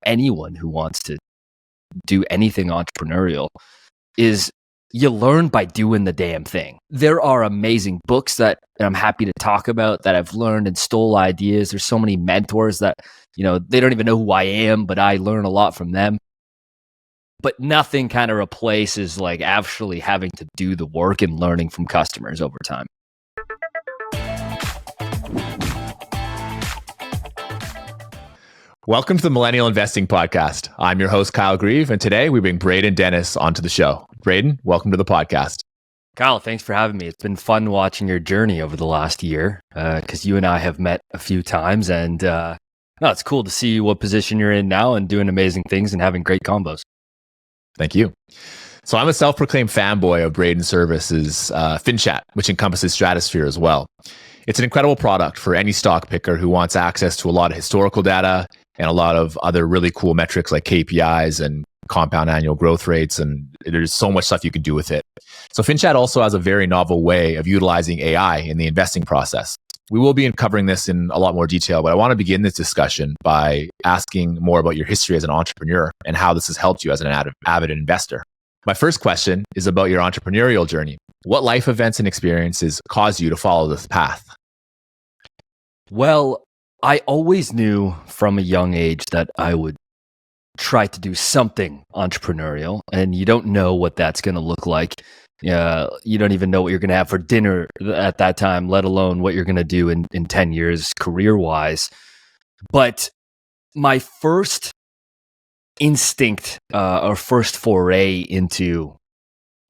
anyone who wants to do anything entrepreneurial is you learn by doing the damn thing. There are amazing books that I'm happy to talk about that I've learned and stole ideas. There's so many mentors that, they don't even know who I am, but I learn a lot from them. But nothing kind of replaces like actually having to do the work and learning from customers over time. Welcome to the Millennial Investing Podcast. I'm your host, Kyle Grieve, and today we bring Braden Dennis onto the show. Braden, welcome to the podcast. Kyle, thanks for having me. It's been fun watching your journey over the last year because you and I have met a few times, and it's cool to see what position you're in now and doing amazing things and having great combos. Thank you. So I'm a self-proclaimed fanboy of Braden's services, FinChat, which encompasses Stratosphere as well. It's an incredible product for any stock picker who wants access to a lot of historical data and a lot of other really cool metrics like KPIs and compound annual growth rates. And there's so much stuff you can do with it. So FinChat also has a very novel way of utilizing AI in the investing process. We will be covering this in a lot more detail, but I want to begin this discussion by asking more about your history as an entrepreneur and how this has helped you as an avid investor. My first question is about your entrepreneurial journey. What life events and experiences caused you to follow this path? Well, I always knew from a young age that I would try to do something entrepreneurial, and you don't know what that's going to look like. You don't even know what you're going to have for dinner at that time, let alone what you're going to do in 10 years career-wise. But my first instinct or first foray into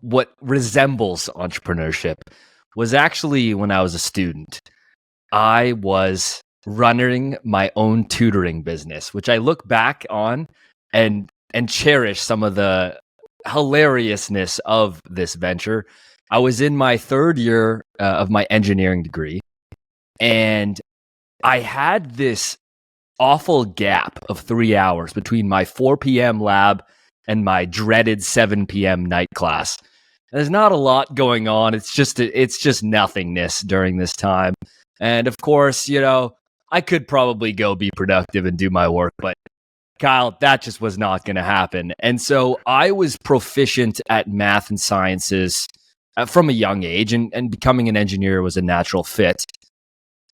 what resembles entrepreneurship was actually when I was a student. I was running my own tutoring business, which I look back on and cherish some of the hilariousness of this venture. I was in my third year of my engineering degree, and I had this awful gap of 3 hours between my 4 p.m. lab and my dreaded 7 p.m. night class. There's not a lot going on. It's just nothingness during this time. And of course, I could probably go be productive and do my work, but Kyle, that just was not going to happen. And so I was proficient at math and sciences from a young age, and becoming an engineer was a natural fit.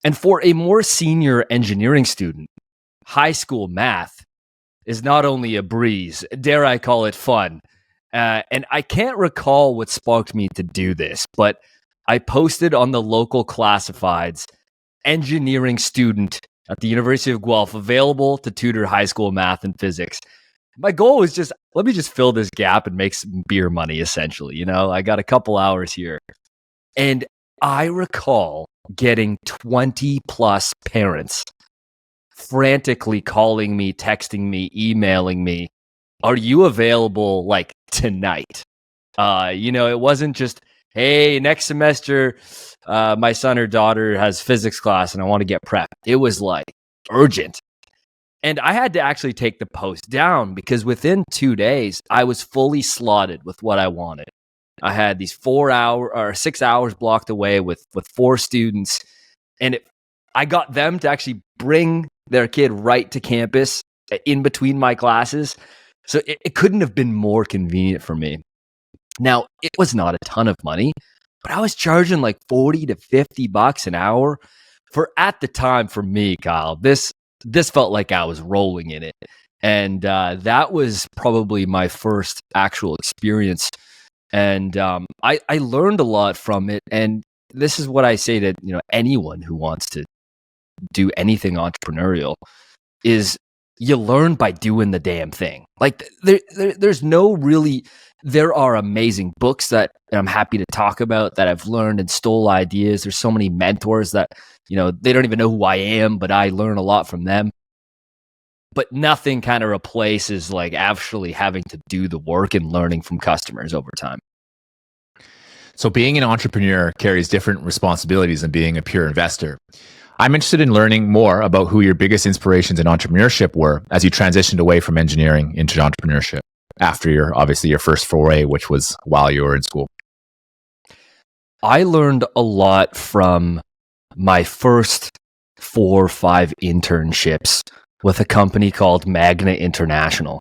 And for a more senior engineering student, high school math is not only a breeze, dare I call it fun. And I can't recall what sparked me to do this, but I posted on the local classifieds, engineering student at the University of Guelph, available to tutor high school math and physics. My goal was let me just fill this gap and make some beer money, essentially. I got a couple hours here. And I recall getting 20 plus parents frantically calling me, texting me, emailing me, "Are you available like tonight?" It wasn't just, "Hey, next semester, my son or daughter has physics class and I want to get prepped." It was like urgent. And I had to actually take the post down because within 2 days, I was fully slotted with what I wanted. I had these 6 hours blocked away with 4 students. And I got them to actually bring their kid right to campus in between my classes. So it couldn't have been more convenient for me. Now, it was not a ton of money, but I was charging like $40 to $50 an hour at the time for me, Kyle. This felt like I was rolling in it. And that was probably my first actual experience. And I learned a lot from it. And this is what I say to anyone who wants to do anything entrepreneurial is you learn by doing the damn thing. Like there are amazing books that I'm happy to talk about that I've learned and stole ideas. There's so many mentors that, they don't even know who I am, but I learn a lot from them. But nothing kind of replaces like actually having to do the work and learning from customers over time. So being an entrepreneur carries different responsibilities than being a pure investor. I'm interested in learning more about who your biggest inspirations in entrepreneurship were as you transitioned away from engineering into entrepreneurship after your first foray, which was while you were in school. I learned a lot from my first 4 or 5 internships with a company called Magna International.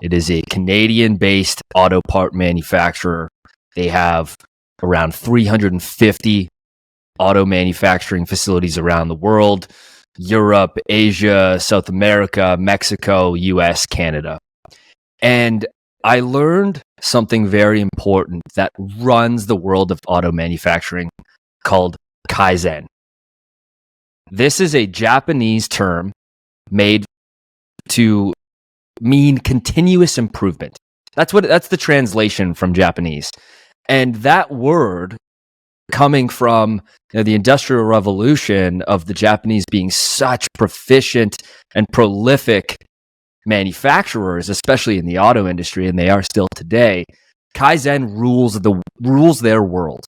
It is a Canadian-based auto part manufacturer. They have around 350 auto manufacturing facilities around the world: Europe, Asia, South America, Mexico, US, Canada. And I learned something very important that runs the world of auto manufacturing called Kaizen. This is a Japanese term made to mean continuous improvement. That's the translation from Japanese. And that word, coming from the Industrial Revolution of the Japanese being such proficient and prolific manufacturers, especially in the auto industry, and they are still today, Kaizen rules their world.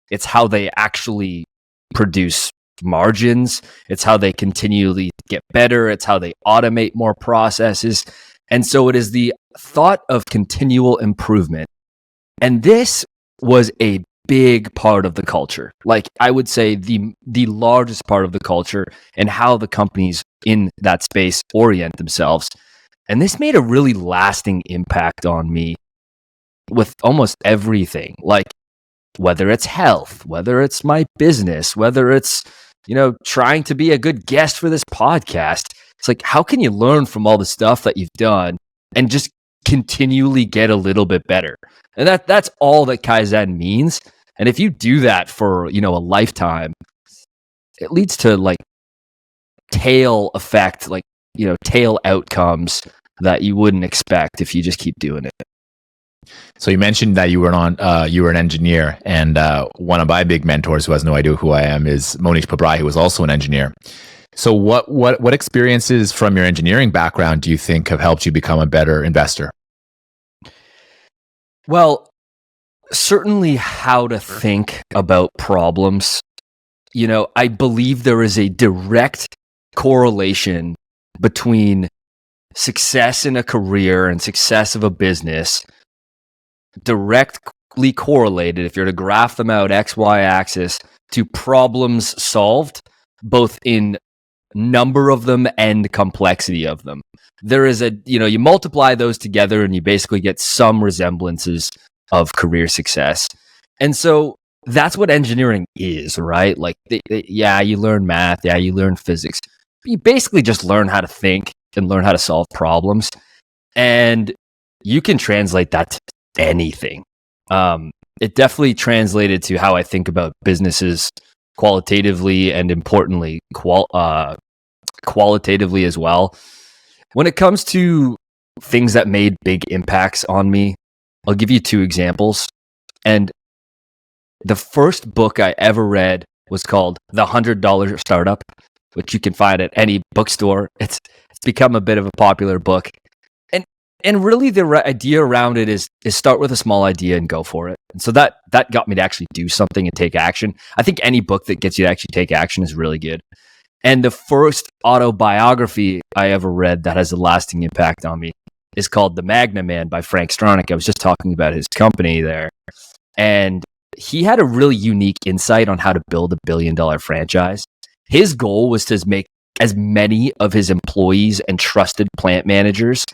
It's how they actually produce margins. It's how they continually get better. It's how they automate more processes. And so it is the thought of continual improvement. And this was a big part of the culture. Like, I would say the largest part of the culture and how the companies in that space orient themselves. And this made a really lasting impact on me with almost everything. Like, whether it's health, whether it's my business, whether it's, trying to be a good guest for this podcast. It's like, how can you learn from all the stuff that you've done and just continually get a little bit better? And that's all that Kaizen means. And if you do that for, a lifetime, it leads to like tail effect, like, tail outcomes that you wouldn't expect if you just keep doing it. So you mentioned that you were an engineer, and one of my big mentors, who has no idea who I am, is Monish Pabrai, who was also an engineer. So what experiences from your engineering background do you think have helped you become a better investor? Well, certainly how to think about problems. I believe there is a direct correlation between success in a career and success of a business, directly correlated, if you're to graph them out XY axis, to problems solved, both in number of them and complexity of them. There is you multiply those together and you basically get some resemblances of career success. And so that's what engineering is, right? Like, you learn math, you learn physics. But you basically just learn how to think and learn how to solve problems. And you can translate that to anything. It definitely translated to how I think about businesses qualitatively, and importantly, qualitatively as well. When it comes to things that made big impacts on me, I'll give you two examples. And the first book I ever read was called The $100 Startup, which you can find at any bookstore. It's become a bit of a popular book. And really the idea around it is start with a small idea and go for it. And so that got me to actually do something and take action. I think any book that gets you to actually take action is really good. And the first autobiography I ever read that has a lasting impact on me is called The Magna Man by Frank Stronach. I was just talking about his company there. And he had a really unique insight on how to build $1 billion franchise. His goal was to make as many of his employees and trusted plant managers,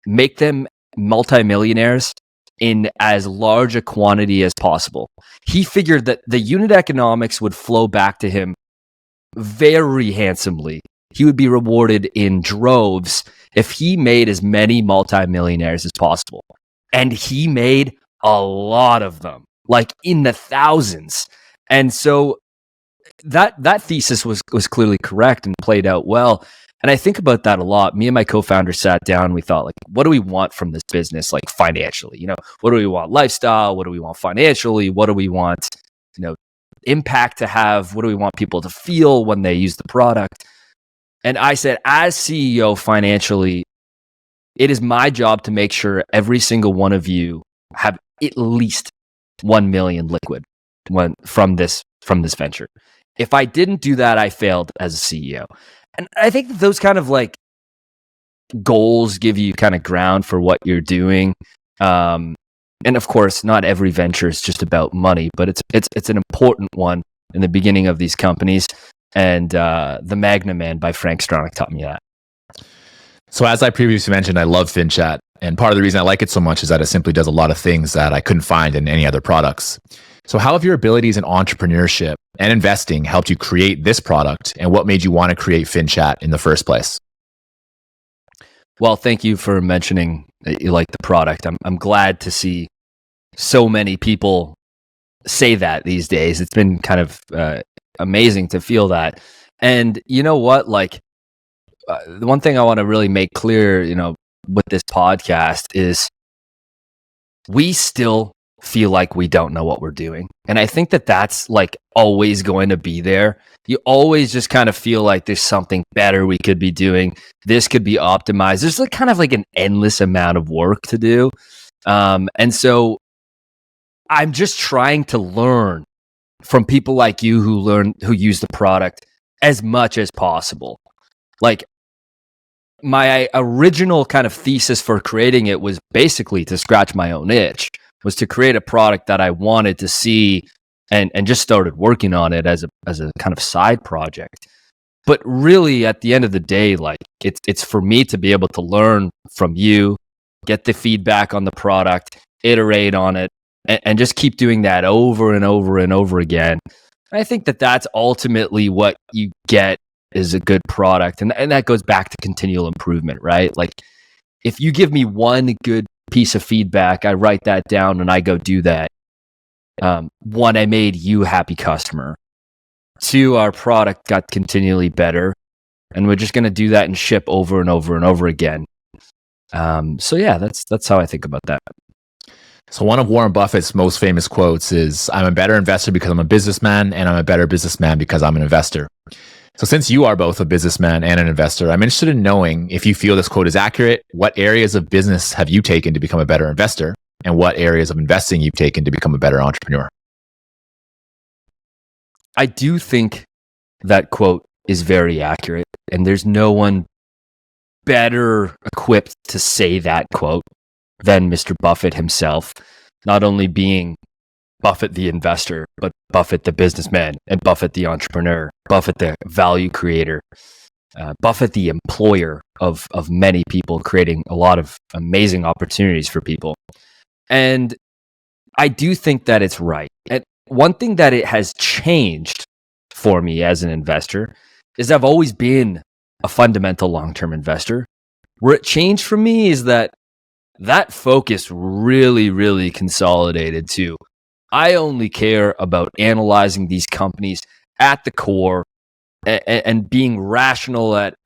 make them multimillionaires in as large a quantity as possible. He figured that the unit economics would flow back to him very handsomely. He would be rewarded in droves if he made as many multimillionaires as possible. And he made a lot of them, like in the thousands. And so that thesis was clearly correct and played out well. And I think about that a lot. Me and my co-founder sat down and we thought, like, what do we want from this business, like financially? What do we want lifestyle? What do we want financially? What do we want, impact to have? What do we want people to feel when they use the product? And I said, as CEO financially, it is my job to make sure every single one of you have at least 1 million liquid from this venture. If I didn't do that, I failed as a CEO. And I think that those kind of like goals give you kind of ground for what you're doing. And of course, not every venture is just about money, but it's an important one in the beginning of these companies. And The Magna Man by Frank Stronach taught me that. So as I previously mentioned, I love FinChat. And part of the reason I like it so much is that it simply does a lot of things that I couldn't find in any other products. So how have your abilities in entrepreneurship and investing helped you create this product? And what made you want to create FinChat in the first place? Well, thank you for mentioning that you like the product. I'm glad to see so many people say that these days. It's been kind of amazing to feel that. And you know what? The one thing I want to really make clear, with this podcast is we still feel like we don't know what we're doing. And I think that that's like always going to be there. You always just kind of feel like there's something better we could be doing. This could be optimized. There's like kind of like an endless amount of work to do. And so I'm just trying to learn from people like you who use the product as much as possible. Like, my original kind of thesis for creating it was basically to scratch my own itch, was to create a product that I wanted to see and just started working on it as a kind of side project. But really at the end of the day, like it's for me to be able to learn from you, get the feedback on the product, iterate on it, and just keep doing that over and over and over again. And I think that that's ultimately what you get is a good product. And that goes back to continual improvement, right? Like if you give me one good piece of feedback, I write that down and I go do that. One, I made you a happy customer. Two, our product got continually better. And we're just going to do that and ship over and over and over again. So yeah, that's how I think about that. So one of Warren Buffett's most famous quotes is, "I'm a better investor because I'm a businessman, and I'm a better businessman because I'm an investor." So since you are both a businessman and an investor, I'm interested in knowing if you feel this quote is accurate. What areas of business have you taken to become a better investor? And what areas of investing you've taken to become a better entrepreneur? I do think that quote is very accurate. And there's no one better equipped to say that quote than Mr. Buffett himself, not only being Buffett the investor, but Buffett the businessman, and Buffett the entrepreneur, Buffett the value creator, Buffett the employer of many people, creating a lot of amazing opportunities for people. And I do think that it's right. And one thing that it has changed for me as an investor is I've always been a fundamental long-term investor. Where it changed for me is that focus really, really consolidated to I only care about analyzing these companies at the core and being rational at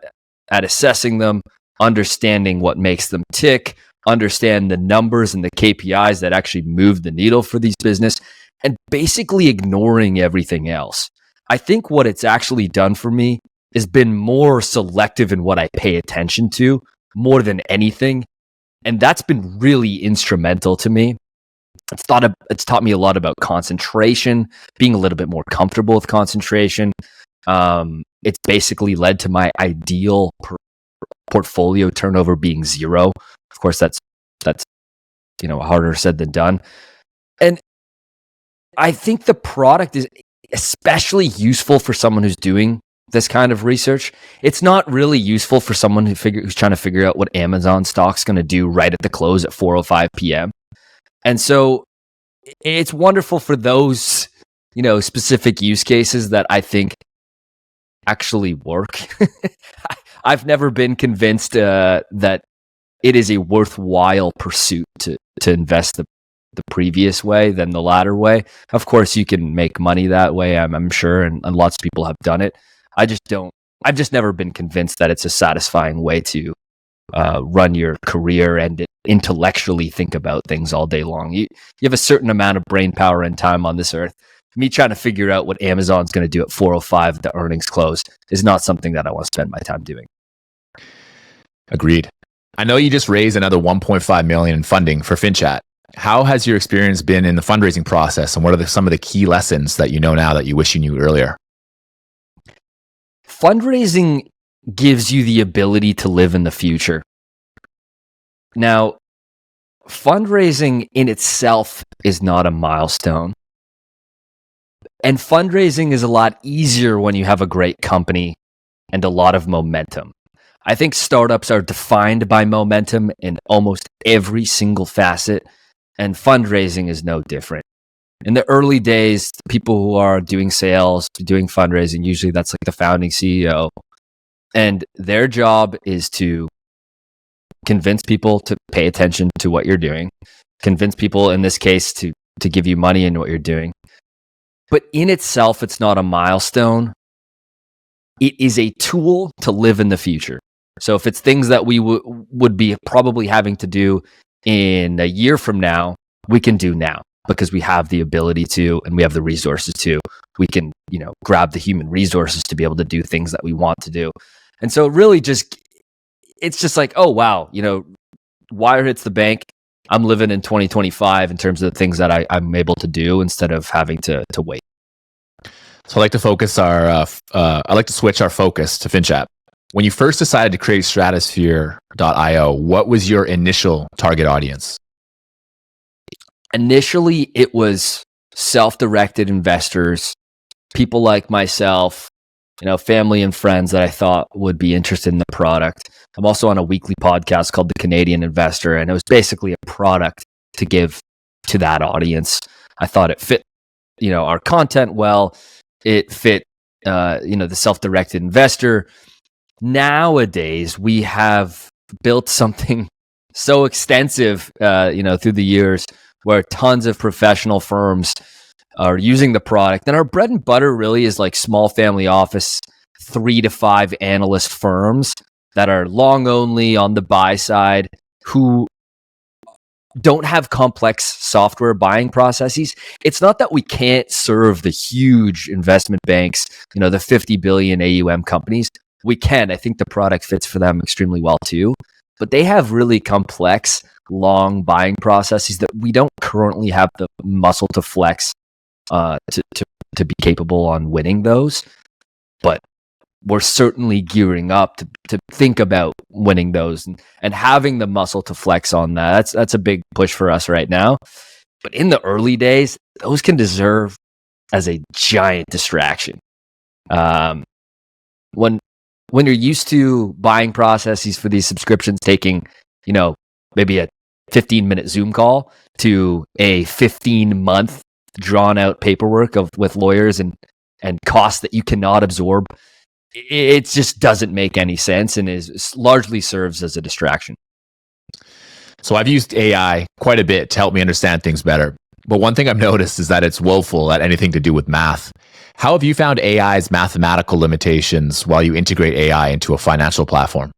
assessing them, understanding what makes them tick, understand the numbers and the KPIs that actually move the needle for these business, and basically ignoring everything else. I think what it's actually done for me has been more selective in what I pay attention to more than anything. And that's been really instrumental to me. It's taught me a lot about concentration, being a little bit more comfortable with concentration. It's basically led to my ideal portfolio turnover being zero. Of course, that's harder said than done. And I think the product is especially useful for someone who's doing this kind of research. It's not really useful for someone who's trying to figure out what Amazon stock's going to do right at the close at 4:05 p.m. And so it's wonderful for those, specific use cases that I think actually work. I've never been convinced that it is a worthwhile pursuit to invest the previous way than the latter way. Of course, you can make money that way, I'm sure, and lots of people have done it. I've just never been convinced that it's a satisfying way to run your career and intellectually think about things all day long. You have a certain amount of brain power and time on this earth. Me trying to figure out what Amazon's going to do at 4:05 at the earnings close is not something that I want to spend my time doing. Agreed. I know you just raised another $1.5 million in funding for FinChat. How has your experience been in the fundraising process, and what are some of the key lessons that you know now that you wish you knew earlier? Fundraising gives you the ability to live in the future. Now, fundraising in itself is not a milestone. And fundraising is a lot easier when you have a great company and a lot of momentum. I think startups are defined by momentum in almost every single facet, and fundraising is no different. In the early days, people who are doing sales, doing fundraising, usually that's like the founding CEO, and their job is to convince people to pay attention to what you're doing, convince people in this case to give you money in what you're doing. But in itself, it's not a milestone. It is a tool to live in the future. So if it's things that we would be probably having to do in a year from now, we can do now because we have the ability to, and we have the resources to. We can, grab the human resources to be able to do things that we want to do. And so really it's just like, oh, wow, wire hits the bank. I'm living in 2025 in terms of the things that I'm able to do instead of having to wait. So I like to switch our focus to FinChat. When you first decided to create Stratosphere.io, what was your initial target audience? Initially, it was self-directed investors, people like myself, family and friends that I thought would be interested in the product. I'm also on a weekly podcast called The Canadian Investor, and it was basically a product to give to that audience. I thought it fit, our content well. It fit, the self-directed investor. Nowadays, we have built something so extensive, through the years where tons of professional firms are using the product. And our bread and butter really is like small family office, 3 to 5 analyst firms that are long only on the buy side who don't have complex software buying processes. It's not that we can't serve the huge investment banks, the 50 billion AUM companies. We can. I think the product fits for them extremely well too. But they have really complex, long buying processes that we don't currently have the muscle to flex to be capable on winning those. But we're certainly gearing up to think about winning those and having the muscle to flex on that. That's a big push for us right now. But in the early days, those can deserve as a giant distraction. When you're used to buying processes for these subscriptions taking, maybe a 15-minute Zoom call to a 15-month drawn-out paperwork with lawyers and costs that you cannot absorb, it just doesn't make any sense and largely serves as a distraction. So I've used AI quite a bit to help me understand things better. But one thing I've noticed is that it's woeful at anything to do with math. How have you found AI's mathematical limitations while you integrate AI into a financial platform?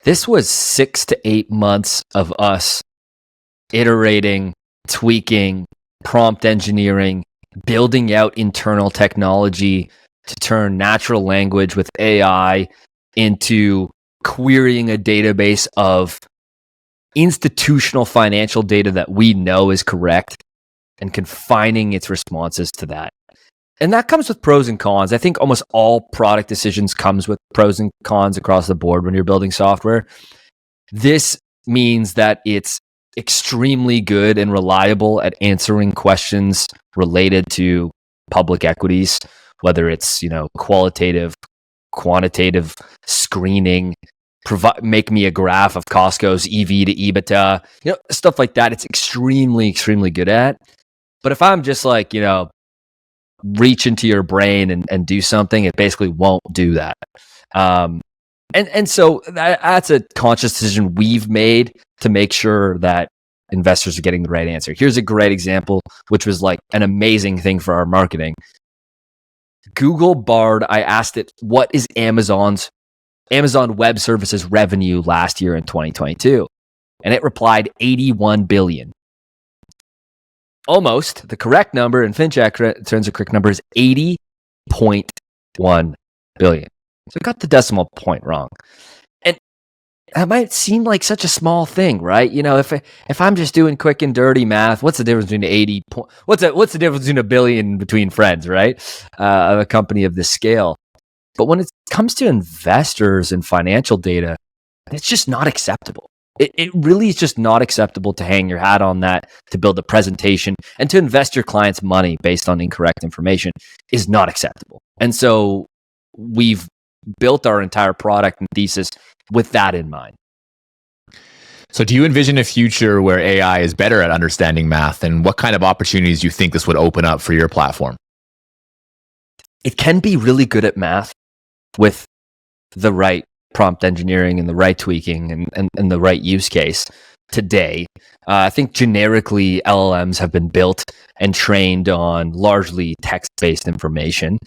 This was 6 to 8 months of us iterating, tweaking, prompt engineering, building out internal technology to turn natural language with AI into querying a database of institutional financial data that we know is correct and confining its responses to that. And that comes with pros and cons. I think almost all product decisions comes with pros and cons across the board when you're building software. This means that it's extremely good and reliable at answering questions related to public equities, whether it's, qualitative, quantitative screening, make me a graph of Costco's EV to EBITDA, stuff like that. It's extremely, extremely good at. But if I'm just like, reach into your brain and do something, it basically won't do that. And so that's a conscious decision we've made to make sure that investors are getting the right answer. Here's a great example, which was like an amazing thing for our marketing. Google Bard, I asked it, what is Amazon Web Services revenue last year in 2022? And it replied 81 billion. Almost. The correct number in FinChat turns the correct number is 80.1 billion. So it got the decimal point wrong. And that might seem like such a small thing, right? If I'm just doing quick and dirty math, what's the difference between what's the difference between a billion between friends, right? Of a company of this scale. But when it comes to investors and financial data, it's just not acceptable. It really is just not acceptable to hang your hat on that, to build a presentation, and to invest your client's money based on incorrect information is not acceptable. And so we've built our entire product and thesis with that in mind. So do you envision a future where AI is better at understanding math, and what kind of opportunities do you think this would open up for your platform? It can be really good at math with the right prompt engineering and the right tweaking and the right use case today. I think generically LLMs have been built and trained on largely text-based information.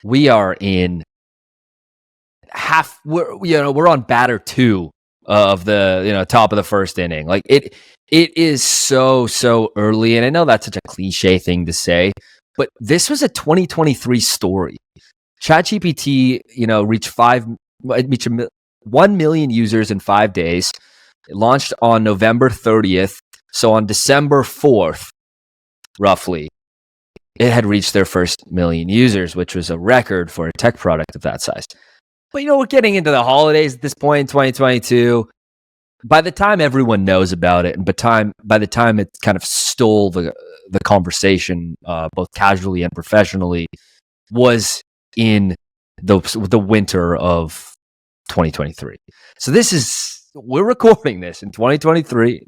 We are in we're on batter 2 of the top of the first inning. Like it is so early, and I know that's such a cliche thing to say, but this was a 2023 story. ChatGPT, reached 1 million users in 5 days. It launched on November 30th. So on December 4th, roughly, it had reached their first million users, which was a record for a tech product of that size. But we're getting into the holidays at this point in 2022. By the time everyone knows about it, and by the time it kind of stole the conversation, both casually and professionally, was in the winter of 2023. So we're recording this in 2023,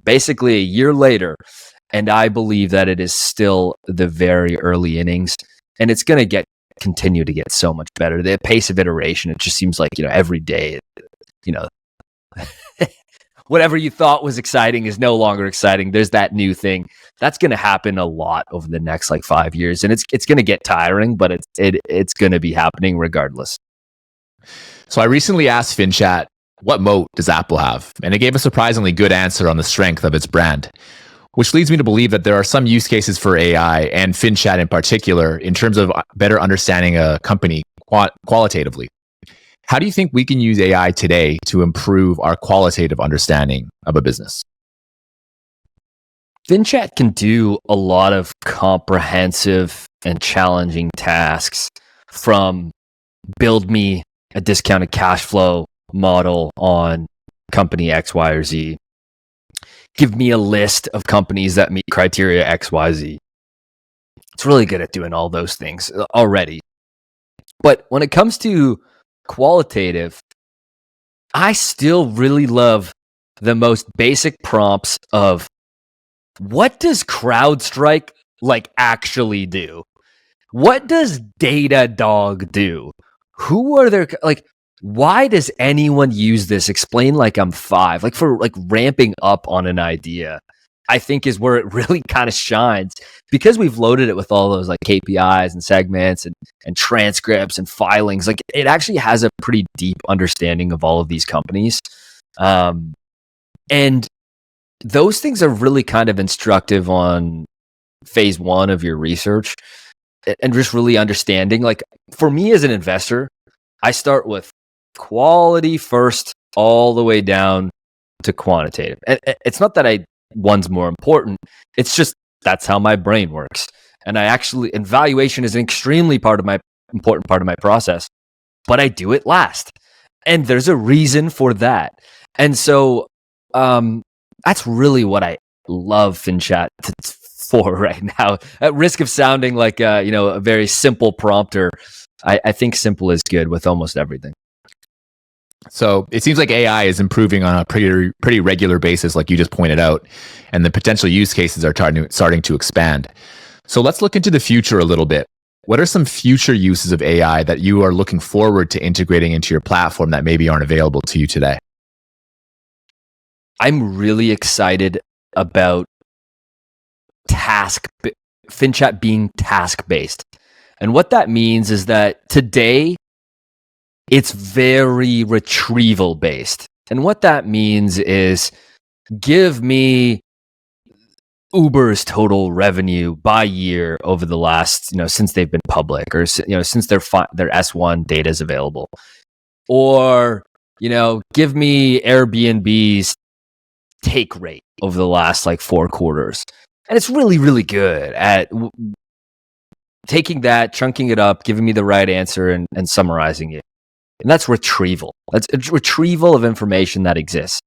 basically a year later, and I believe that it is still the very early innings, and it's going to continue to get so much better. The pace of iteration, it just seems like every day, whatever you thought was exciting is no longer exciting. There's that new thing that's going to happen a lot over the next 5 years, and it's going to get tiring, but it's going to be happening regardless. So I recently asked FinChat, what moat does Apple have? And it gave a surprisingly good answer on the strength of its brand, which leads me to believe that there are some use cases for AI and FinChat in particular in terms of better understanding a company qualitatively. How do you think we can use AI today to improve our qualitative understanding of a business? FinChat can do a lot of comprehensive and challenging tasks, from build me a discounted cash flow model on company X, Y, or Z. Give me a list of companies that meet criteria X, Y, Z. It's really good at doing all those things already. But when it comes to qualitative, I still really love the most basic prompts of what does Crowdstrike actually do? What does Datadog do? Who are their why does anyone use this? Explain like I'm 5. For ramping up on an idea, I think is where it really kind of shines, because we've loaded it with all those KPIs and segments and transcripts and filings. It actually has a pretty deep understanding of all of these companies. And those things are really kind of instructive on phase 1 of your research, and just really understanding. For me as an investor, I start with quality first, all the way down to quantitative. And it's not that one's more important. It's just that's how my brain works. And valuation is an extremely important part of my process, but I do it last. And there's a reason for that. And so that's really what I love FinChat for right now. At risk of sounding like a very simple prompter, I think simple is good with almost everything. So it seems like AI is improving on a pretty regular basis, like you just pointed out, and the potential use cases are starting to expand. So let's look into the future a little bit. What are some future uses of AI that you are looking forward to integrating into your platform that maybe aren't available to you today? I'm really excited about FinChat being task-based. And what that means is that today, it's very retrieval based. And what that means is, give me Uber's total revenue by year over the last, since they've been public, or, since their S1 data is available. Or, give me Airbnb's take rate over the last 4 quarters. And it's really, really good at taking that, chunking it up, giving me the right answer, and summarizing it. And that's retrieval. That's a retrieval of information that exists.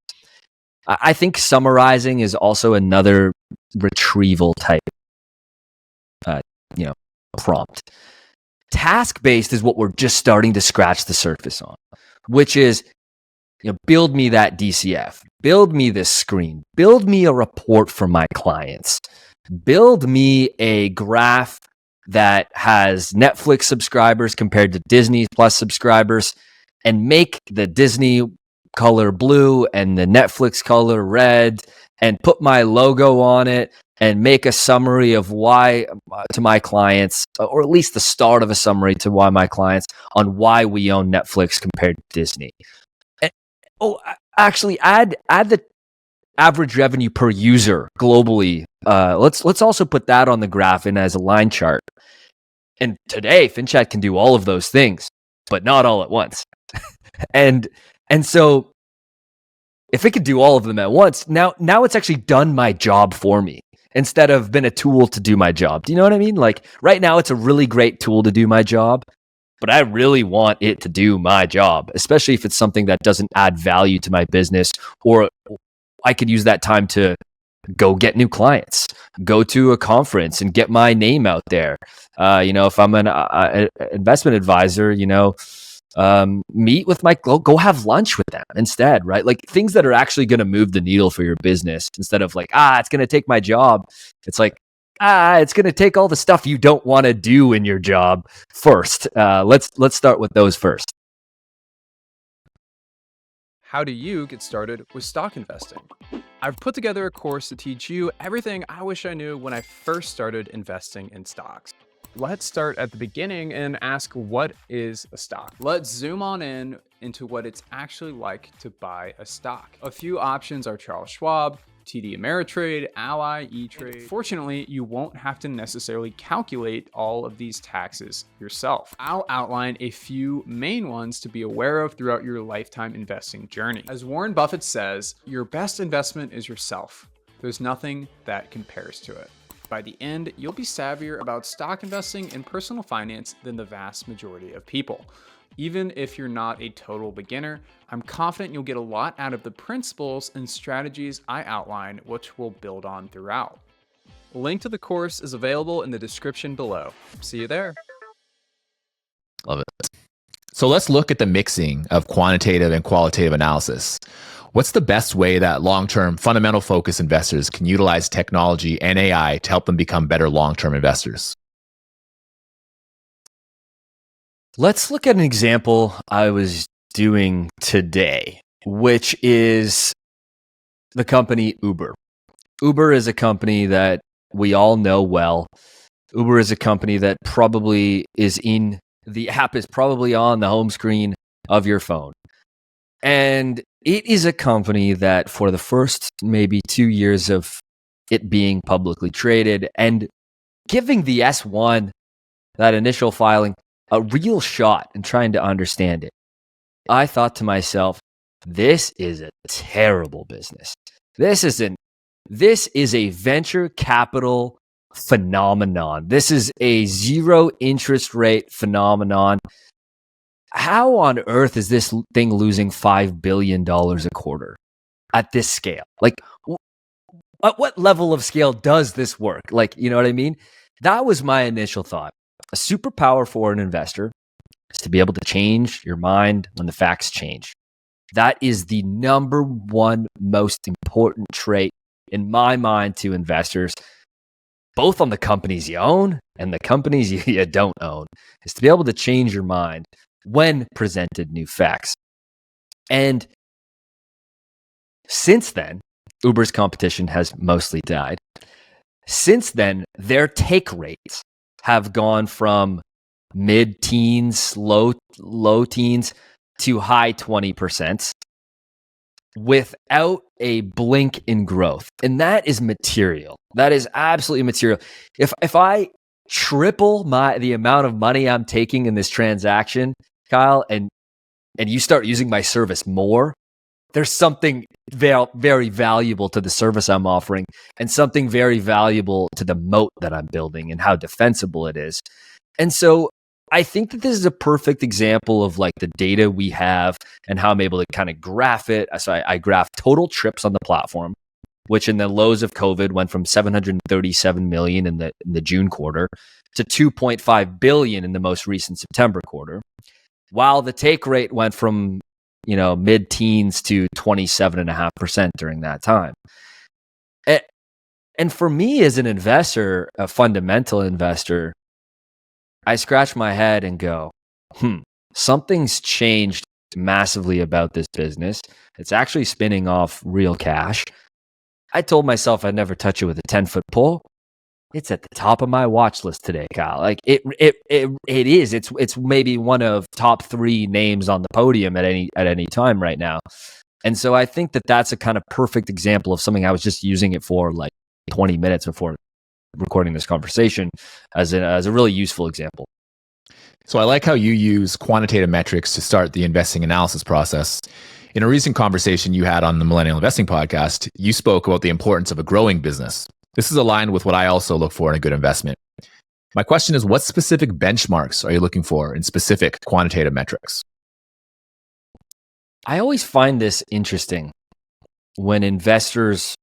I think summarizing is also another retrieval type, prompt. Task-based is what we're just starting to scratch the surface on, which is, build me that DCF, build me this screen, build me a report for my clients, build me a graph that has Netflix subscribers compared to Disney Plus subscribers, and make the Disney color blue and the Netflix color red, and put my logo on it, and make a summary of why to my clients, or at least the start of a summary to why my clients, on why we own Netflix compared to Disney. And, actually add the average revenue per user globally. Let's also put that on the graph and as a line chart. And today, FinChat can do all of those things, but not all at once. and so if it could do all of them at once, now it's actually done my job for me instead of been a tool to do my job. Do you know what I mean? Like right now, it's a really great tool to do my job, but I really want it to do my job, especially if it's something that doesn't add value to my business, or I could use that time to go get new clients, go to a conference and get my name out there. If I'm an investment advisor, meet with go have lunch with them instead, right? Like things that are actually going to move the needle for your business instead of like, it's going to take my job. It's like, it's going to take all the stuff you don't want to do in your job first. Let's start with those first. How do you get started with stock investing? I've put together a course to teach you everything I wish I knew when I first started investing in stocks. Let's start at the beginning and ask, what is a stock? Let's zoom on into what it's actually like to buy a stock. A few options are Charles Schwab, TD Ameritrade, Ally, E-Trade. Fortunately, you won't have to necessarily calculate all of these taxes yourself. I'll outline a few main ones to be aware of throughout your lifetime investing journey. As Warren Buffett says, your best investment is yourself. There's nothing that compares to it. By the end, you'll be savvier about stock investing and personal finance than the vast majority of people. Even if you're not a total beginner, I'm confident you'll get a lot out of the principles and strategies I outline, which we'll build on throughout. A link to the course is available in the description below. See you there. Love it. So let's look at the mixing of quantitative and qualitative analysis. What's the best way that long-term fundamental focus investors can utilize technology and AI to help them become better long-term investors? Let's look at an example I was doing today, which is the company Uber. Uber is a company that we all know well. Uber is a company that probably the app is probably on the home screen of your phone. And it is a company that for the first maybe 2 years of it being publicly traded and giving the S1, that initial filing, a real shot in trying to understand it, I thought to myself, this is a terrible business. This is a venture capital phenomenon. This is a zero interest rate phenomenon. How on earth is this thing losing $5 billion a quarter at this scale? Like, at what level of scale does this work? Like, you know what I mean? That was my initial thought. A superpower for an investor is to be able to change your mind when the facts change. That is the number one most important trait in my mind to investors, both on the companies you own and the companies you don't own, is to be able to change your mind when presented new facts. And since then, Uber's competition has mostly died. Since then, their take rates have gone from mid-teens, low teens to high 20% without a blink in growth. And that is material. That is absolutely material. If I triple the amount of money I'm taking in this transaction, Kyle, and you start using my service more, there's something very valuable to the service I'm offering and something very valuable to the moat that I'm building and how defensible it is. And so I think that this is a perfect example of like the data we have and how I'm able to kind of graph it. So I graph total trips on the platform. which in the lows of COVID went from 737 million in the June quarter to 2.5 billion in the most recent September quarter, while the take rate went from mid-teens to 27.5% during that time. And for me as an investor, a fundamental investor, I scratch my head and go, something's changed massively about this business. It's actually spinning off real cash. I told myself I'd never touch it with a 10-foot pole. It's at the top of my watch list today, Kyle. Like it is. It's maybe one of top 3 names on the podium at any time right now. And so I think that that's a kind of perfect example of something I was just using it for like 20 minutes before recording this conversation as a really useful example. So I like how you use quantitative metrics to start the investing analysis process. In a recent conversation you had on the Millennial Investing podcast, you spoke about the importance of a growing business. This is aligned with what I also look for in a good investment. My question is, what specific benchmarks are you looking for in specific quantitative metrics? I always find this interesting when investors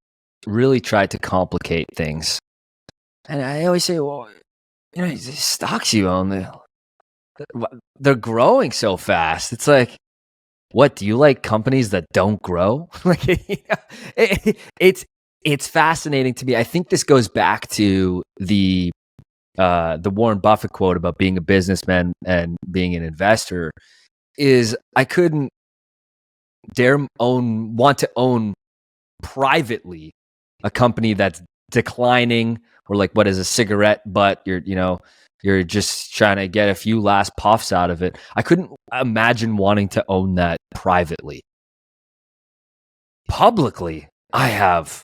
really try to complicate things. And I always say, well, these stocks you own, they're growing so fast. It's like, what, do you like companies that don't grow? It's fascinating to me. I think this goes back to the Warren Buffett quote about being a businessman and being an investor. Is I couldn't want to own privately a company that's declining, or like what is a cigarette butt? You're just trying to get a few last puffs out of it. I couldn't imagine wanting to own that privately. Publicly, I have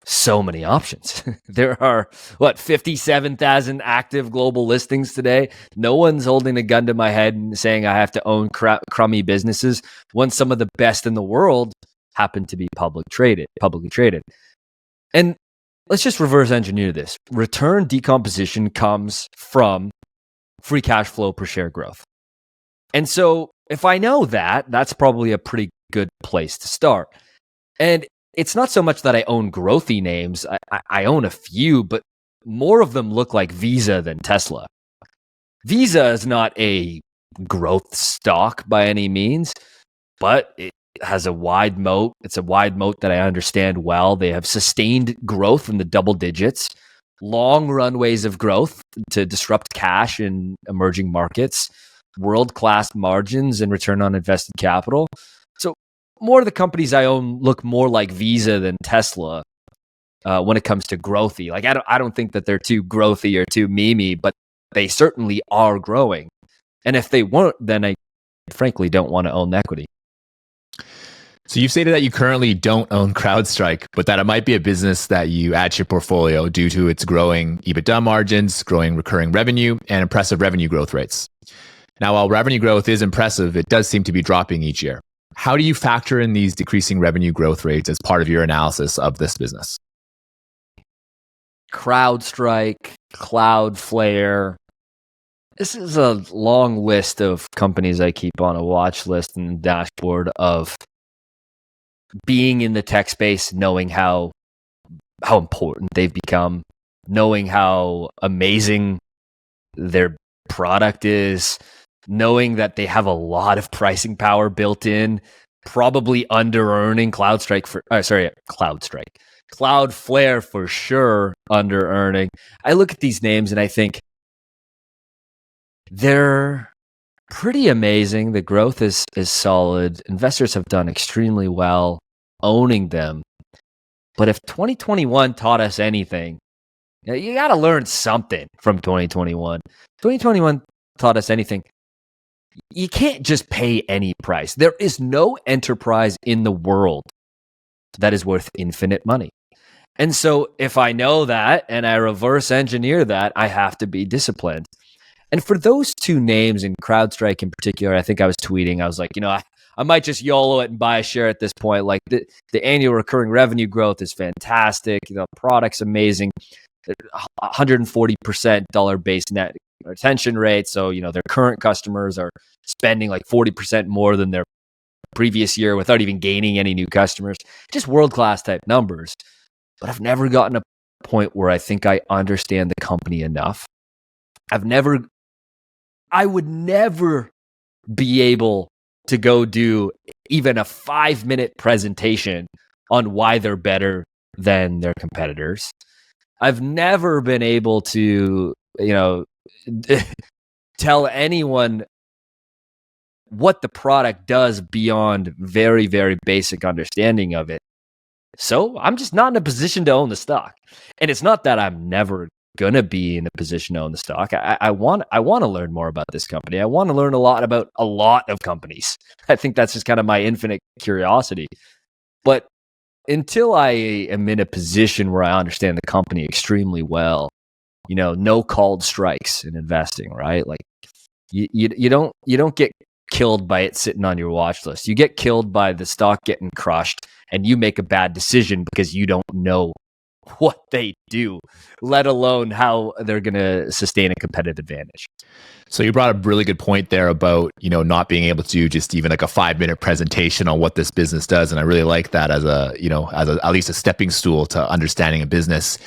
so many options. There are 57,000 active global listings today. No one's holding a gun to my head and saying I have to own crummy businesses when some of the best in the world happen to be publicly traded. And let's just reverse engineer this. Return decomposition comes from free cash flow per share growth. And so if I know that, that's probably a pretty good place to start. And it's not so much that I own growthy names. I own a few, but more of them look like Visa than Tesla. Visa is not a growth stock by any means, but it has a wide moat. It's a wide moat that I understand well. They have sustained growth in the double digits, long runways of growth to disrupt cash in emerging markets, world-class margins and return on invested capital. So more of the companies I own look more like Visa than Tesla when it comes to growthy. Like I don't think that they're too growthy or too memey, but they certainly are growing. And if they weren't, then I frankly don't want to own equity. So you've stated that you currently don't own Crowdstrike, but that it might be a business that you add to your portfolio due to its growing EBITDA margins, growing recurring revenue, and impressive revenue growth rates. Now, while revenue growth is impressive, it does seem to be dropping each year. How do you factor in these decreasing revenue growth rates as part of your analysis of this business? Crowdstrike, Cloudflare. This is a long list of companies I keep on a watch list and dashboard of being in the tech space, knowing how important they've become, knowing how amazing their product is, knowing that they have a lot of pricing power built in, probably under-earning Cloudflare for sure under-earning. I look at these names and I think they're pretty amazing. The growth is solid. Investors have done extremely well owning them. But if 2021 taught us anything, you got to learn something from 2021. 2021 taught us anything. You can't just pay any price. There is no enterprise in the world that is worth infinite money. And so if I know that and I reverse engineer that, I have to be disciplined. And for those two names, in Crowdstrike in particular, I think I was tweeting, I was like, I might just YOLO it and buy a share at this point. Like the annual recurring revenue growth is fantastic. The product's amazing. 140% dollar-based net retention rate. So, their current customers are spending like 40% more than their previous year without even gaining any new customers. Just world-class type numbers. but I've never gotten a point where I think I understand the company enough. I would never be able to go do even a 5-minute presentation on why they're better than their competitors. I've never been able to, tell anyone what the product does beyond very, very basic understanding of it. So I'm just not in a position to own the stock. And it's not that I'm never going to be in a position to own the stock. I want to learn more about this company. I want to learn a lot about a lot of companies. I think that's just kind of my infinite curiosity. But until I am in a position where I understand the company extremely well, no called strikes in investing, right? Like you don't get killed by it sitting on your watch list. You get killed by the stock getting crushed and you make a bad decision because you don't know what they do, let alone how they're going to sustain a competitive advantage. So you brought up a really good point there about, not being able to do just even like a 5-minute presentation on what this business does. And I really like that as at least a stepping stool to understanding a business.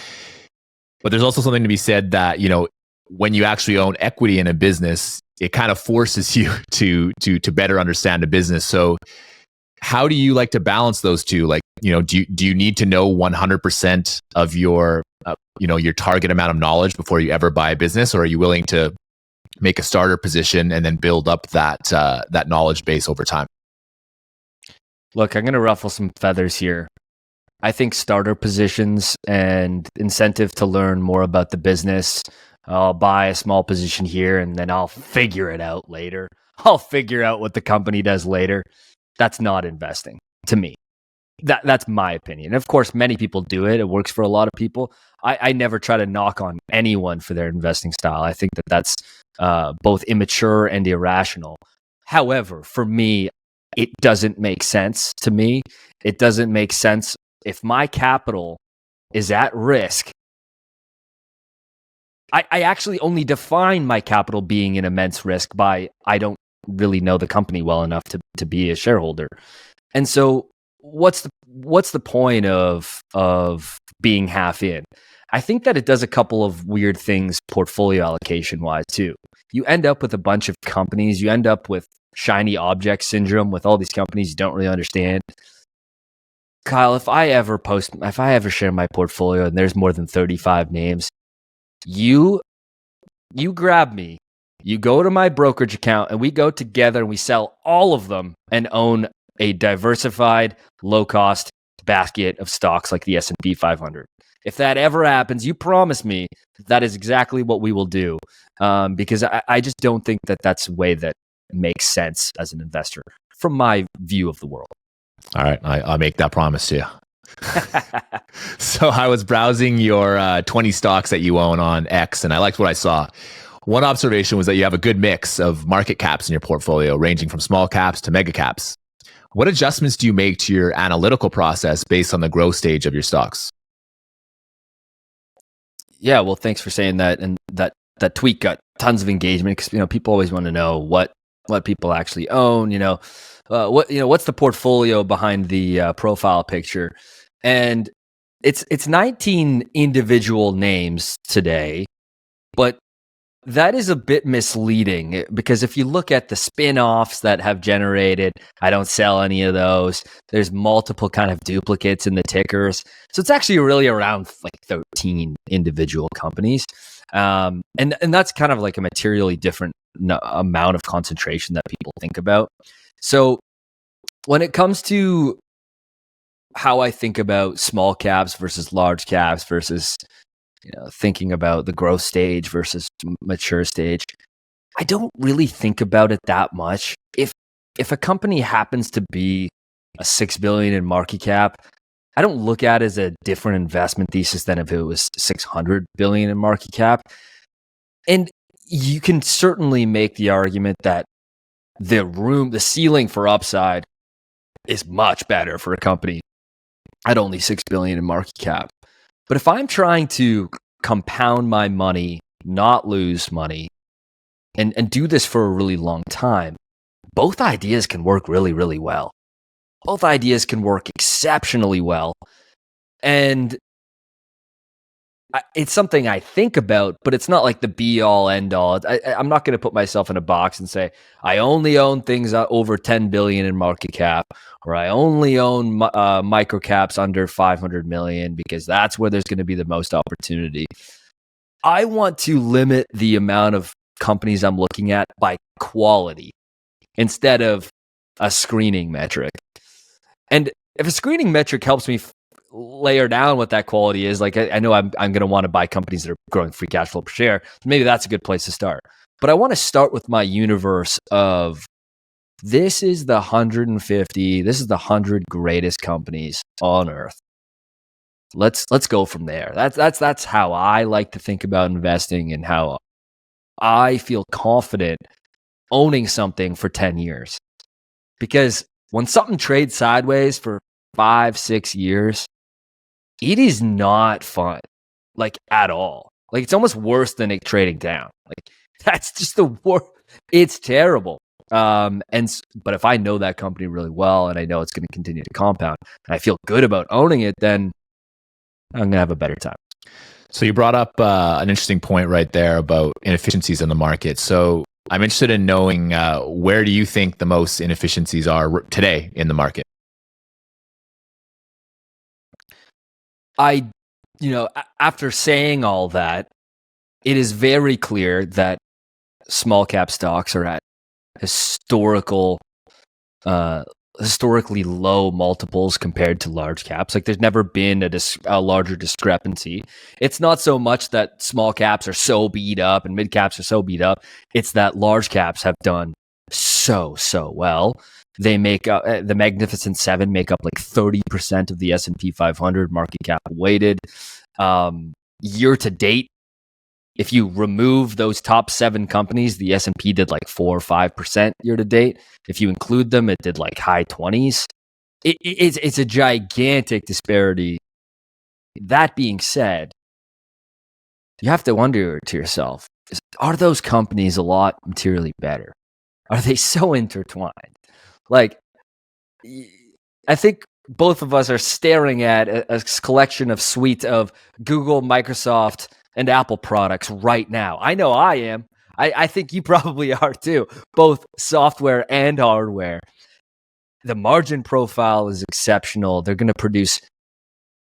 But there's also something to be said that, when you actually own equity in a business, it kind of forces you to better understand a business. So how do you like to balance those two? Like, do you need to know 100% of your target amount of knowledge before you ever buy a business? Or are you willing to make a starter position and then build up that knowledge base over time? Look, I'm going to ruffle some feathers here. I think starter positions and incentive to learn more about the business. I'll buy a small position here and then I'll figure it out later. I'll figure out what the company does later. That's not investing to me. That's my opinion. Of course, many people do it. It works for a lot of people. I never try to knock on anyone for their investing style. I think that's both immature and irrational. However, for me, it doesn't make sense to me. It doesn't make sense if my capital is at risk. I actually only define my capital being in immense risk by I don't really know the company well enough to be a shareholder. And so what's the point of being half in? I think that it does a couple of weird things portfolio allocation wise too. You end up with a bunch of companies, you end up with shiny object syndrome with all these companies you don't really understand. Kyle, if I ever share my portfolio and there's more than 35 names, you grab me, you go to my brokerage account and we go together and we sell all of them and own a diversified, low-cost basket of stocks like the S&P 500. If that ever happens, you promise me that is exactly what we will do, because I just don't think that that's a way that makes sense as an investor from my view of the world. All right, I'll make that promise to you. So I was browsing your 20 stocks that you own on X, and I liked what I saw. One observation was that you have a good mix of market caps in your portfolio, ranging from small caps to mega caps. What adjustments do you make to your analytical process based on the growth stage of your stocks? Yeah, well, thanks for saying that. And that tweet got tons of engagement because people always want to know what people actually own. What's the portfolio behind the profile picture, and it's 19 individual names today, but that is a bit misleading because if you look at the spin-offs that have generated, I don't sell any of those. There's multiple kind of duplicates in the tickers. So it's actually really around like 13 individual companies. And that's kind of like a materially different amount of concentration that people think about. So when it comes to how I think about small caps versus large caps versus thinking about the growth stage versus mature stage, I don't really think about it that much. If a company happens to be a $6 billion in market cap, I don't look at it as a different investment thesis than if it was $600 billion in market cap. And you can certainly make the argument that the ceiling for upside is much better for a company at only $6 billion in market cap. But if I'm trying to compound my money, not lose money, and do this for a really long time, both ideas can work really, really well. Both ideas can work exceptionally well. And it's something I think about, but it's not like the be all end all. I'm not going to put myself in a box and say I only own things over 10 billion in market cap, or I only own micro caps under 500 million because that's where there's going to be the most opportunity. I want to limit the amount of companies I'm looking at by quality instead of a screening metric. And if a screening metric helps me layer down what that quality is, like I know I'm going to want to buy companies that are growing free cash flow per share. Maybe that's a good place to start. But I want to start with my universe of this is the 150, this is the 100 greatest companies on earth. Let's go from there. That's how I like to think about investing and how I feel confident owning something for 10 years. Because when something trades sideways for 5-6 years, it is not fun, like at all. Like it's almost worse than it trading down. Like that's just the worst. It's terrible. But if I know that company really well and I know it's going to continue to compound and I feel good about owning it, then I'm going to have a better time. So you brought up an interesting point right there about inefficiencies in the market. So I'm interested in knowing where do you think the most inefficiencies are today in the market? After saying all that, it is very clear that small cap stocks are at historically low multiples compared to large caps. Like there's never been a larger discrepancy. It's not so much that small caps are so beat up and mid caps are so beat up. It's that large caps have done so well. They make up the Magnificent Seven make up like 30% of the S&P 500 market cap weighted. Year to date, if you remove those top 7 companies, the S&P did like 4 or 5% year to date. If you include them, it did like high 20s. It's a gigantic disparity. That being said, you have to wonder to yourself, are those companies a lot materially better? Are they so intertwined? Like, I think both of us are staring at a collection of suite of Google, Microsoft, and Apple products right now. I know I am. I think you probably are too, both software and hardware. The margin profile is exceptional. They're going to produce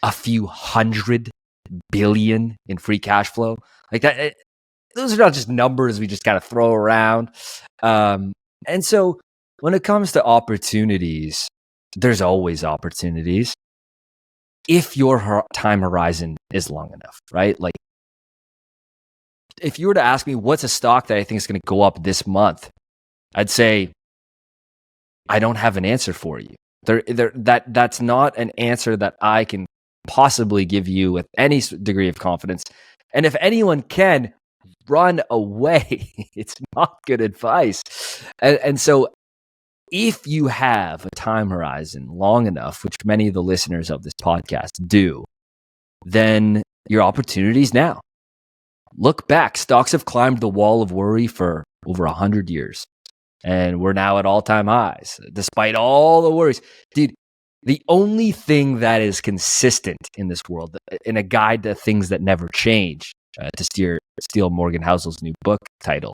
a few $100 billion in free cash flow. Like that, those are not just numbers we just kind of throw around. And so when it comes to opportunities, there's always opportunities if your time horizon is long enough, right? Like if you were to ask me what's a stock that I think is going to go up this month, I'd say I don't have an answer for you. That's not an answer that I can possibly give you with any degree of confidence. And if anyone can, run away. It's not good advice. And so if you have a time horizon long enough, which many of the listeners of this podcast do, then your opportunities now. Look back. Stocks have climbed the wall of worry for over 100 years. And we're now at all-time highs, despite all the worries. Dude, the only thing that is consistent in this world, in a guide to things that never change, to steal Morgan Housel's new book title,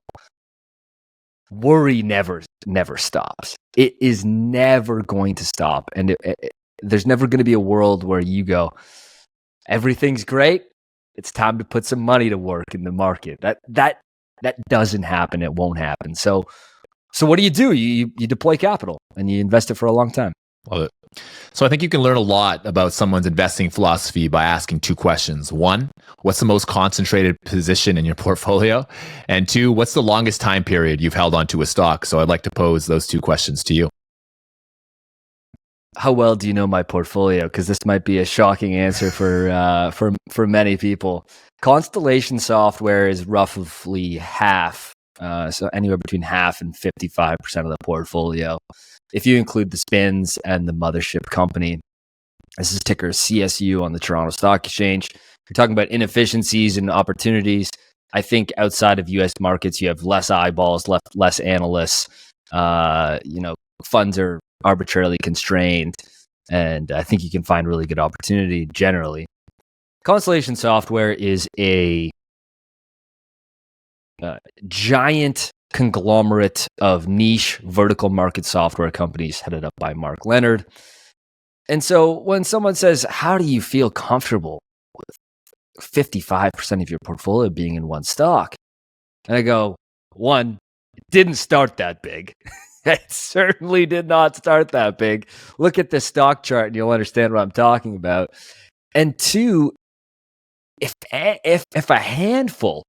worry never stops. It is never going to stop. And there's never going to be a world where you go, everything's great. It's time to put some money to work in the market. That doesn't happen. It won't happen. So what do? You deploy capital and you invest it for a long time. Love it. So I think you can learn a lot about someone's investing philosophy by asking 2 questions. 1, what's the most concentrated position in your portfolio? And 2, what's the longest time period you've held onto a stock? So I'd like to pose those 2 questions to you. How well do you know my portfolio? Because this might be a shocking answer for many people. Constellation Software is roughly half, so anywhere between half and 55% of the portfolio. If you include the spins and the mothership company, this is ticker CSU on the Toronto Stock Exchange. You're talking about inefficiencies and opportunities. I think outside of U.S. markets, you have less eyeballs, less analysts. Funds are arbitrarily constrained, and I think you can find really good opportunity generally. Constellation Software is a giant conglomerate of niche vertical market software companies headed up by Mark Leonard. And so when someone says, how do you feel comfortable with 55% of your portfolio being in one stock? And I go, one, it didn't start that big. It certainly did not start that big. Look at the stock chart and you'll understand what I'm talking about. And two, if a handful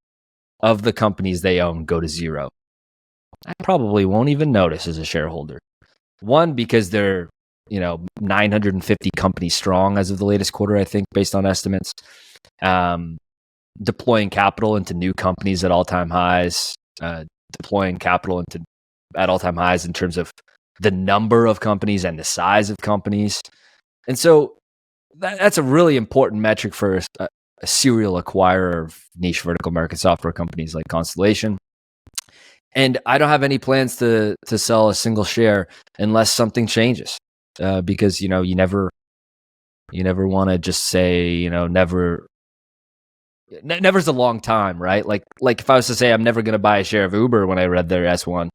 of the companies they own go to zero, I probably won't even notice as a shareholder. One, because they're 950 companies strong as of the latest quarter, I think, based on estimates. Deploying capital into new companies at all-time highs, deploying capital at all-time highs in terms of the number of companies and the size of companies. And so that's a really important metric for a serial acquirer of niche vertical market software companies like Constellation. And I don't have any plans to sell a single share unless something changes, because you never want to just say never's a long time, right? Like if I was to say I'm never going to buy a share of Uber when I read their S1,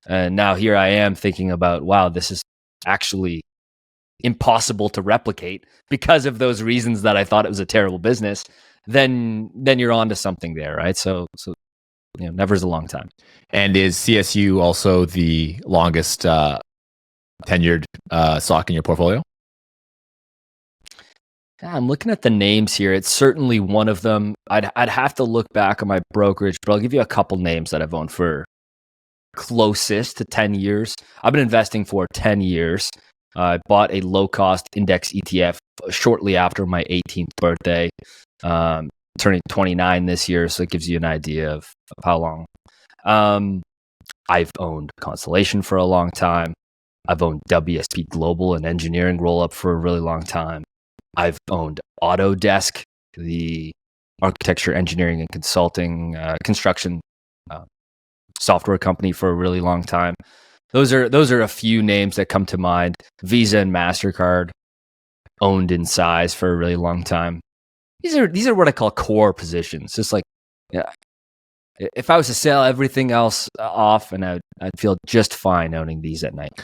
and now here I am thinking about, wow, this is actually impossible to replicate because of those reasons that I thought it was a terrible business, then you're onto something there, right? So never's a long time. And is CSU also the longest tenured stock in your portfolio? I'm looking at the names here. It's certainly one of them. I'd have to look back on my brokerage, but I'll give you a couple names that I've owned for closest to 10 years. I've been investing for 10 years. I bought a low-cost index ETF shortly after my 18th birthday, turning 29 this year, so it gives you an idea of how long. I've owned Constellation for a long time. I've owned WSP Global, an engineering roll-up, for a really long time. I've owned Autodesk, the architecture, engineering, and consulting, construction software company, for a really long time. Those are a few names that come to mind. Visa and MasterCard, owned in size for a really long time. These are what I call core positions. Just like, if I was to sell everything else off, and I'd feel just fine owning these at night.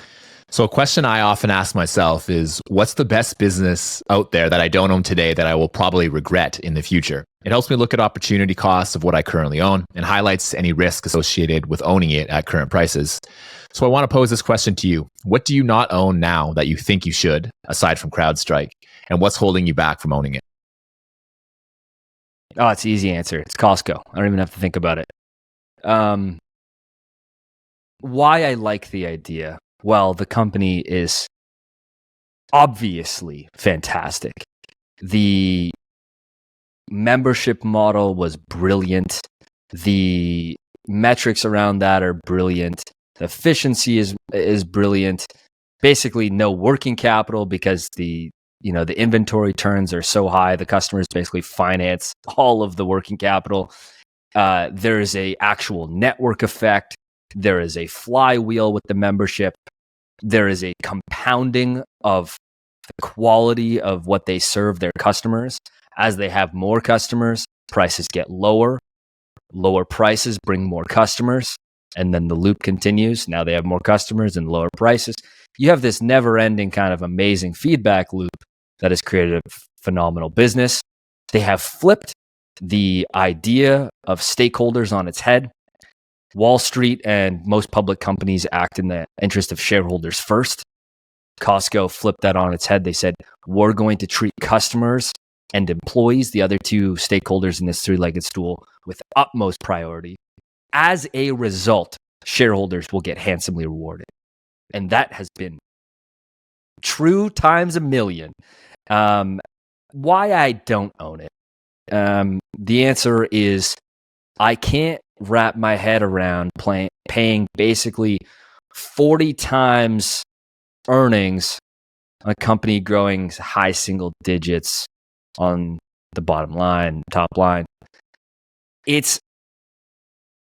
So a question I often ask myself is, what's the best business out there that I don't own today that I will probably regret in the future? It helps me look at opportunity costs of what I currently own and highlights any risk associated with owning it at current prices. So I want to pose this question to you. What do you not own now that you think you should, aside from Crowdstrike? And what's holding you back from owning it? Oh, it's an easy answer. It's Costco. I don't even have to think about it. Why I like the idea? Well, the company is obviously fantastic. The membership model was brilliant. The metrics around that are brilliant. The efficiency is brilliant. Basically, no working capital because the inventory turns are so high. The customers basically finance all of the working capital. There is a actual network effect. There is a flywheel with the membership. There is a compounding of the quality of what they serve their customers. As they have more customers, prices get lower. Lower prices bring more customers. And then the loop continues. Now they have more customers and lower prices. You have this never-ending kind of amazing feedback loop that has created a phenomenal business. They have flipped the idea of stakeholders on its head. Wall Street and most public companies act in the interest of shareholders first. Costco flipped that on its head. They said, we're going to treat customers and employees, the other two stakeholders in this three-legged stool, with utmost priority. As a result, shareholders will get handsomely rewarded. And that has been true times a million. Why I don't own it? The answer is I can't wrap my head around paying basically 40 times earnings on a company growing high single digits on the bottom line, top line. It's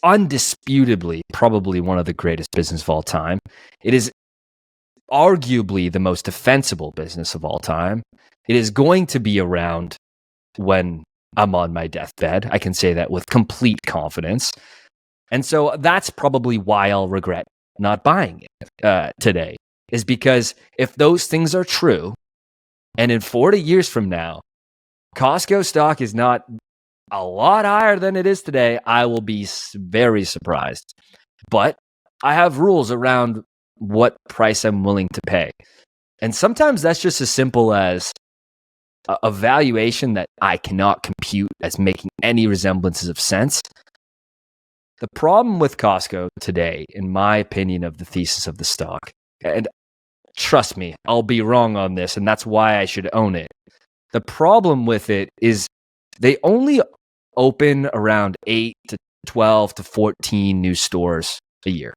undisputably probably one of the greatest business of all time. It is arguably the most defensible business of all time. It is going to be around when I'm on my deathbed. I can say that with complete confidence. And so that's probably why I'll regret not buying it today, is because if those things are true, and in 40 years from now, Costco stock is not a lot higher than it is today, I will be very surprised. But I have rules around what price I'm willing to pay. And sometimes that's just as simple as a valuation that I cannot compute as making any resemblances of sense. The problem with Costco today, in my opinion of the thesis of the stock, and trust me, I'll be wrong on this, and that's why I should own it. The problem with it is they only open around 8 to 12 to 14 new stores a year.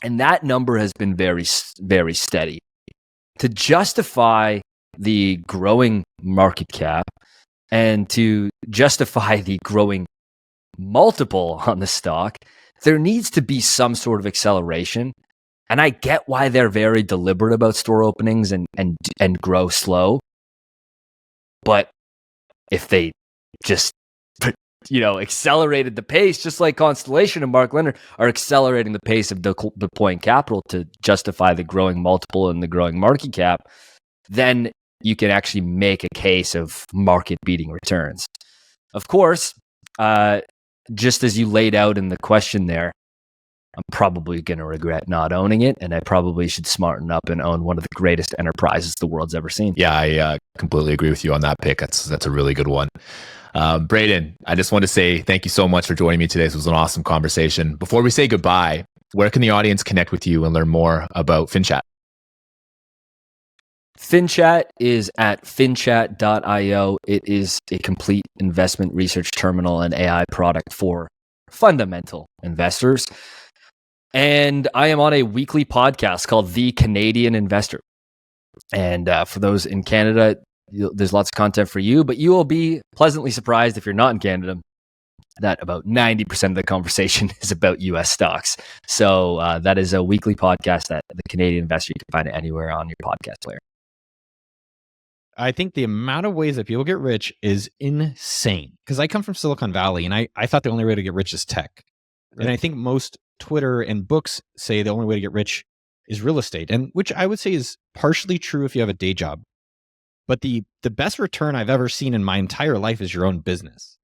And that number has been very, very steady. To justify the growing market cap and to justify the growing multiple on the stock, there needs to be some sort of acceleration. And I get why they're very deliberate about store openings and grow slow. But if they just accelerated the pace, just like Constellation and Mark Leonard are accelerating the pace of deploying capital to justify the growing multiple and the growing market cap, then you can actually make a case of market-beating returns. Of course, just as you laid out in the question there, I'm probably going to regret not owning it, and I probably should smarten up and own one of the greatest enterprises the world's ever seen. Yeah, I completely agree with you on that pick. That's a really good one. Braden, I just want to say thank you so much for joining me today. This was an awesome conversation. Before we say goodbye, where can the audience connect with you and learn more about FinChat? FinChat is at finchat.io. It is a complete investment research terminal and AI product for fundamental investors. And I am on a weekly podcast called The Canadian Investor. And for those in Canada, there's lots of content for you, but you will be pleasantly surprised if you're not in Canada that about 90% of the conversation is about US stocks. So that is a weekly podcast at The Canadian Investor. You can find it anywhere on your podcast player. I think the amount of ways that people get rich is insane. Because I come from Silicon Valley, and I thought the only way to get rich is tech. Right. And I think most Twitter and books say the only way to get rich is real estate, and which I would say is partially true if you have a day job. But the best return I've ever seen in my entire life is your own business.